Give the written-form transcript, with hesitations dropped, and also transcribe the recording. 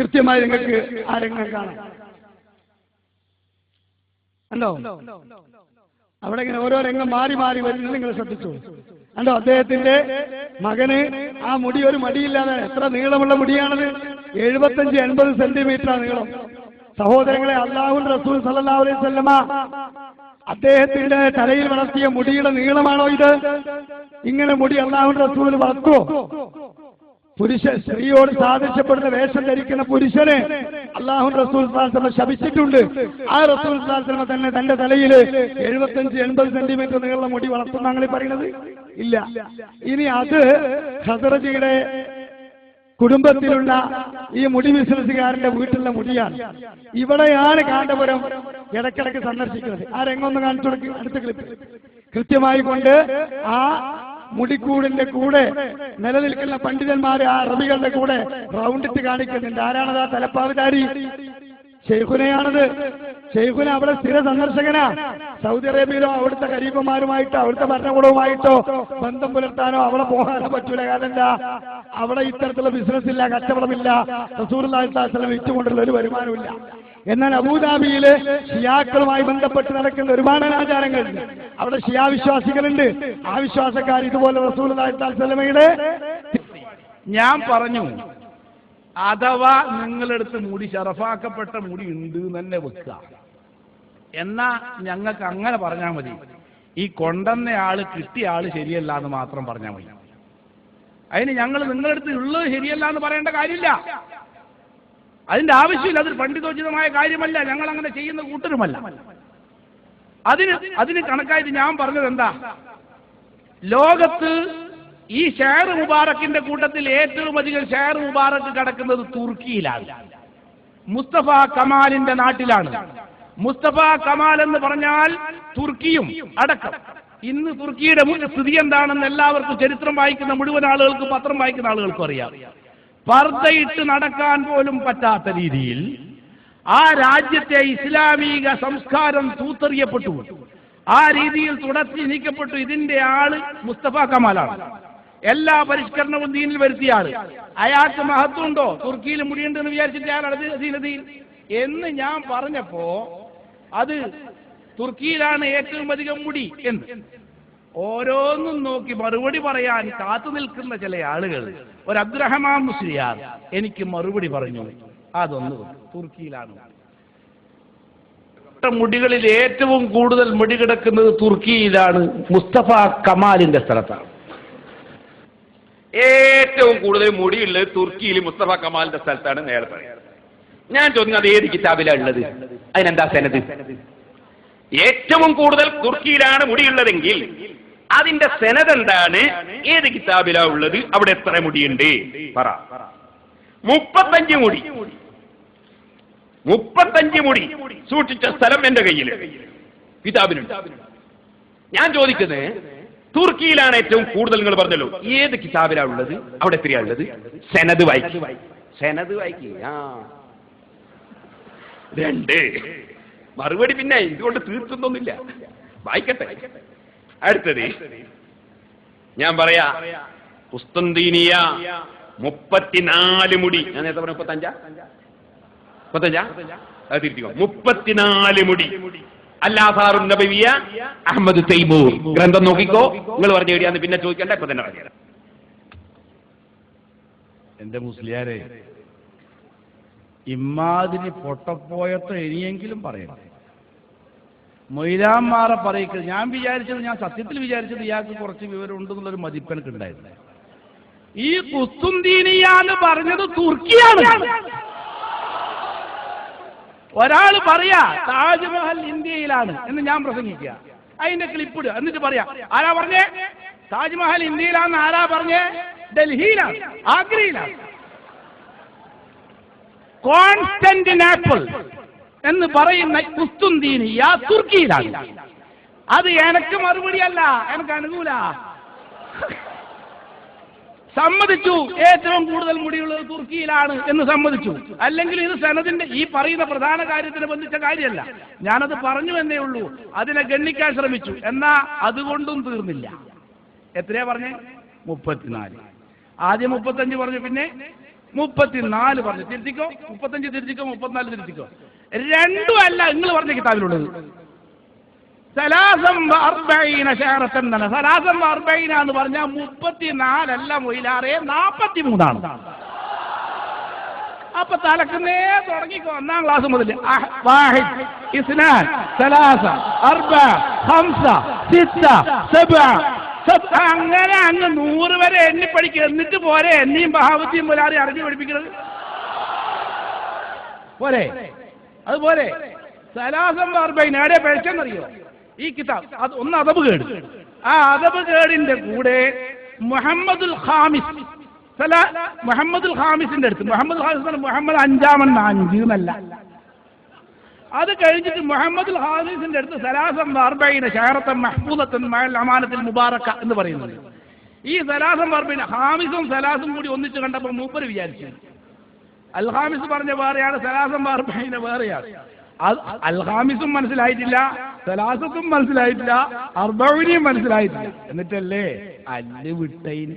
കൃത്യമായി നിങ്ങൾക്ക് ആ രംഗം കാണാം. കണ്ടോ? അവിടെ ഇങ്ങനെ ഓരോ രംഗം മാറി മാറി വരുന്നത് നിങ്ങൾ ശ്രദ്ധിച്ചു. കണ്ടോ? അദ്ദേഹത്തിന്റെ മകന് ആ മുടി ഒരു മടിയില്ലാതെ, എത്ര നീളമുള്ള മുടിയാണത്, 75-80 സെന്റിമീറ്ററാണ് നീളം. സഹോദരങ്ങളെ, അല്ലാഹുവിന്റെ റസൂൽ സല്ലല്ലാഹു അലൈഹി വസല്ലമ അദ്ദേഹത്തിന്റെ തലയിൽ വളർത്തിയ മുടിയുടെ നീളമാണോ ഇത്? ഇങ്ങനെ മുടി അല്ലാഹുവിന്റെ റസൂൽ വളർത്തുവോ? സ്ത്രീയോട് സാദൃശ്യപ്പെടുന്ന വേഷം ധരിക്കുന്ന പുരുഷനെ അല്ലാഹുവിന്റെ റസൂൽ സല്ലല്ലാഹു അലൈഹി വസല്ലം ശപിച്ചിട്ടുണ്ട്. ആ റസൂൽ സല്ലല്ലാഹു അലൈഹി വസല്ലം തന്നെ തന്റെ തലയിൽ 75-80 സെന്റിമീറ്റർ നീളമുള്ള മുടി വളർത്തുന്ന ഞങ്ങൾ പറയുന്നത് ഇല്ല. ഇനി അത് ഖസറജിയുടെ കുടുംബത്തിലുള്ള ഈ മുടി ബിസിനസ്സുകാരന്റെ വീട്ടിലുള്ള മുടിയാണ്. ഇവിടെയാണ് കാന്തപുരം ഇടയ്ക്കിടയ്ക്ക് സന്ദർശിക്കുന്നത്. ആ രംഗം കാണിച്ചു കൊടുക്കും. അടുത്ത ക്ലിപ്പ് കൃത്യമായി കൊണ്ട് ആ മുടിക്കൂടിന്റെ കൂടെ നിലനിൽക്കുന്ന പണ്ഡിതന്മാരെ ആ അറബികളുടെ കൂടെ റൗണ്ടിട്ട് കാണിക്കുന്നുണ്ട്. ആരാണത്? ആ തലപ്പാവുകാരി ഷെയ്ഖുനയാണത്. ഷെയ്ഖുന അവിടെ സ്ഥിര സന്ദർശകനാ. സൗദി അറേബ്യയിലോ അവിടുത്തെ ഖലീഫമാരുമായിട്ടോ അവിടുത്തെ ഭരണകൂടവുമായിട്ടോ ബന്ധം പുലർത്താനോ അവിടെ പോകാനോ പറ്റൂല. കാരണം എന്താ? അവിടെ ഇത്തരത്തിലുള്ള ബിസിനസ് ഇല്ല, കച്ചവടമില്ല, റസൂലുള്ളാഹി സ്വല്ലല്ലാഹു അലൈഹി വസല്ലം വിറ്റുകൊണ്ടുള്ള ഒരു വരുമാനമില്ല. എന്നാൽ അബൂദാബിയില് ഷിയാക്കളുമായി ബന്ധപ്പെട്ട് നടക്കുന്ന ഒരുപാട് ആചാരങ്ങളുണ്ട്. അവിടെ ഷിയാ വിശ്വാസികളുണ്ട്. ആ വിശ്വാസക്കാർ ഇതുപോലെ റസൂലുള്ളാഹി സ്വല്ലല്ലാഹു അലൈഹി വസല്ലമയുടെ ഞാൻ പറഞ്ഞു, അഥവാ നിങ്ങളെടുത്ത് മുടി ശറഫാക്കപ്പെട്ട മുടി ഉണ്ട് തന്നെ വെക്കുക. എന്നാ ഞങ്ങൾക്ക് അങ്ങനെ പറഞ്ഞാൽ മതി. ഈ കൊണ്ടുവന്ന ആള് കിട്ടിയ ആള് ശരിയല്ല എന്ന് മാത്രം പറഞ്ഞാൽ മതി. അതിന് ഞങ്ങൾ നിങ്ങളെടുത്ത് ഉള്ളത് ശരിയല്ല എന്ന് പറയേണ്ട കാര്യമില്ല. അതിന്റെ ആവശ്യമില്ല. അതൊരു പണ്ഡിതോചിതമായ കാര്യമല്ല. ഞങ്ങൾ അങ്ങനെ ചെയ്യുന്ന കൂട്ടരുമല്ല. അതിന് കണക്കായിട്ട് ഞാൻ പറഞ്ഞത് എന്താ? ലോകത്ത് ഈ ഷെയർ മുബാറക്കിന്റെ കൂട്ടത്തിൽ ഏറ്റവും അധികം ഷെയർ മുബാറക്ക് കിടക്കുന്നത് തുർക്കിയിലാണ്. മുസ്തഫ കമാലിന്റെ നാട്ടിലാണ്. മുസ്തഫ കമാൽ എന്ന് പറഞ്ഞാൽ തുർക്കിയും അടക്കം. ഇന്ന് തുർക്കിയുടെ സ്ഥിതി എന്താണെന്ന് എല്ലാവർക്കും, ചരിത്രം വായിക്കുന്ന മുഴുവൻ ആളുകൾക്കും പത്രം വായിക്കുന്ന ആളുകൾക്കും അറിയാം. പർദ്ദയിട്ട് നടക്കാൻ പോലും പറ്റാത്ത രീതിയിൽ ആ രാജ്യത്തെ ഇസ്ലാമിക സംസ്കാരം തൂത്തെറിയപ്പെട്ടു. ആ രീതിയിൽ തുടർത്തി നീക്കപ്പെട്ടു. ഇതിന്റെ ആള് മുസ്തഫ കമാലാണ്. എല്ലാ പരിഷ്കരണവും ദീനിൽ വരുത്തിയ ആള്. അയാൾക്ക് മഹത്വമുണ്ടോ? തുർക്കിയിൽ മുടിയുണ്ടെന്ന് വിചാരിച്ചിട്ട് അയാൾ എന്ന് ഞാൻ പറഞ്ഞപ്പോ അത് തുർക്കിയിലാണ് ഏറ്റവും അധികം മുടി എന്ന് ഓരോന്നും നോക്കി മറുപടി പറയാൻ കാത്തു നിൽക്കുന്ന ചില ആളുകൾ, ഒരു അബ്ദുറഹ്മാൻ മുസ്ലിയാർ എനിക്ക് മറുപടി പറഞ്ഞു, അതൊന്ന് തുർക്കിയിലാണ്. മുടികളിൽ ഏറ്റവും കൂടുതൽ മുടി കിടക്കുന്നത് തുർക്കിയിലാണ്, മുസ്തഫ കമാലിന്റെ സ്ഥലത്താണ്. ഏറ്റവും കൂടുതൽ മുടിയുള്ളത് തുർക്കിയിൽ മുസ്തഫ കമാലിന്റെ സ്ഥലത്താണ് നേരത്തെ. ഞാൻ ചോദിക്കുന്നത് അത് ഏത് കിതാബിലാണ് ഉള്ളത്? അതിനെന്താ സനദ്? ഏറ്റവും കൂടുതൽ തുർക്കിയിലാണ് മുടിയുള്ളതെങ്കിൽ അതിന്റെ സനദ് എന്താണ്? ഏത് കിതാബിലാ ഉള്ളത്? അവിടെ എത്ര മുടിയുണ്ട് പറ. 35 മുടി. 35 മുടി സൂക്ഷിച്ച സ്ഥലം എന്റെ കയ്യിൽ കിതാബിലുണ്ട്. ഞാൻ ചോദിക്കുന്നത്, തുർക്കിയിലാണ് ഏറ്റവും കൂടുതൽ, നിങ്ങൾ പറഞ്ഞല്ലോ, ഏത് കിതാബിലാ ഉള്ളത്? അവിടെ എത്രയാ ഉള്ളത്? സനദ് വായിക്കി. സനദ് വായിക്കി. 2 മറുപടി പിന്നെ ഇതുകൊണ്ട് തീർക്കുന്നൊന്നുമില്ല. വായിക്കട്ടെ. അടുത്തത് ഞാൻ പറയാ, കുസ്തന്തീനിയ 34 മുടി. ഞാൻ നേരത്തെ പറഞ്ഞ 35 അത് തിരിച്ചു. 34 മുടി. അല്ലാസാറുൻ നബവിയ അഹ്മദ് തൈമൂർ ഗ്രന്ഥം നോക്കിക്കോ. നിങ്ങൾ പറഞ്ഞു എവിടെയാന്ന് പിന്നെ ചോദിക്കണ്ട, ഇപ്പൊ തന്നെ പറഞ്ഞു. എന്റെ മുസ്ലിയാരെ, ഇമ്മാതിരി പൊട്ടപ്പോയത്തോ ഇനിയെങ്കിലും പറയണം. മൊയ്ലാന്മാരെ പറയിക്കരുത്. ഞാൻ സത്യത്തിൽ വിചാരിച്ചത് ഇയാൾക്ക് കുറച്ച് വിവരം ഉണ്ടെന്നുള്ളൊരു മതിപ്പെനക്ക് ഉണ്ടായിരുന്നു. ഈ കുസ്തുന്തീനിയാന്ന് പറഞ്ഞത് തുർക്കിയാണ്. ഒരാൾ പറയാ താജ്മഹൽ ഇന്ത്യയിലാണ് എന്ന് ഞാൻ പ്രസംഗിക്കുക, അതിന്റെ ക്ലിപ്പിടുക, എന്നിട്ട് പറയാ ആരാ പറഞ്ഞേ താജ്മഹൽ ഇന്ത്യയിലാന്ന്? ആരാ പറഞ്ഞേ? ഡൽഹിയിലാണ്, ആഗ്രയിലാണ്. കോൺസ്റ്റന്റിനോപ്പിൾ എന്ന് പറയുന്ന കുസ്തുന്തീനിയ തുർക്കിയിലാണ്. അത് എനക്ക് മറുപടിയല്ല, എനിക്ക് അനുകൂല. സമ്മതിച്ചു, ഏറ്റവും കൂടുതൽ മുടിയുള്ളത് തുർക്കിയിലാണ് എന്ന് സമ്മതിച്ചു. അല്ലെങ്കിൽ ഇത് സനദിന്റെ ഈ പറയുന്ന പ്രധാന കാര്യത്തിന് ബന്ധിച്ച കാര്യമല്ല. ഞാനത് പറഞ്ഞു എന്നേ ഉള്ളൂ. അതിനെ ഗണ്ണിക്കാൻ ശ്രമിച്ചു. എന്നാ അതുകൊണ്ടും തീർന്നില്ല. എത്രയാ പറഞ്ഞേ? 34. ആദ്യം 35 പറഞ്ഞു, പിന്നെ 34 പറഞ്ഞു. തിരുത്തിക്കോ, 35 തിരുത്തിക്കോ, 34 തിരുത്തിക്കോ. രണ്ടും അല്ല നിങ്ങൾ പറഞ്ഞ കിതാബിലുള്ളത്. സലാസം വഅർബഈന ശഅറത്തൻ എന്നാണ്. സലാസം വഅർബഈന എന്ന് പറഞ്ഞാൽ 34 അല്ല മൊയിലാറേ, 43 ആണ്. അപ്പൊ തലക്കുന്നേ തുടങ്ങിക്കോ, 1ാം ക്ലാസ് മുതൽ. വാഹിദ്, ഇസ്നാൻ, സലാസ, അർബ, ഖംസ, സിത്ത, സബഅ, അങ്ങനെ അങ്ങ് 100 വരെ എണ്ണി പഠിക്കുക. എന്നിട്ട് പോരെ എന്നെയും ബഹാവത്തിയും പോലാറി അറിഞ്ഞു പഠിപ്പിക്കുന്നത് പോരെ? അതുപോലെ സലാസം അർബഈൻ എവിടെ പഠിച്ചെന്നറിയോ? ഈ കിതാബ് അത് ഒന്ന് അദബ് കേട്. ആ അദബ് കേടിന്റെ കൂടെ മുഹമ്മദുൽ ഖാമിസ് അടുത്ത് മുഹമ്മദ് ഖാമിസ് മുഹമ്മദ് 5 എന്നല്ല, അത് കഴിഞ്ഞിട്ട് മുഹമ്മദുൽ ഖാമിസിന്റെ അടുത്ത് സലാസം അർബഈന ശഅറത്തൻ മഹ്ഫൂദത്തൻ മഅൽ അമാനത്തിൽ മുബാറക എന്ന് പറയുന്നത്. ഈ സലാസം അർബഈന ഖാമിസും സലാസും കൂടി ഒന്നിച്ച് കണ്ടപ്പോൾ മൂപ്പര് വിചാരിച്ചു അൽ ഖാമിസ് പറഞ്ഞ വേറെയാണ്, സലാസം അർബഈന വേറെയാണ്. അൽ ഖാമിസും മനസ്സിലായിട്ടില്ല, സലാസത്തും മനസ്സിലായിട്ടില്ല, അർബഈനയും മനസ്സിലായിട്ടില്ല. എന്നിട്ടല്ലേ അല്ല് വിട്ടൈന്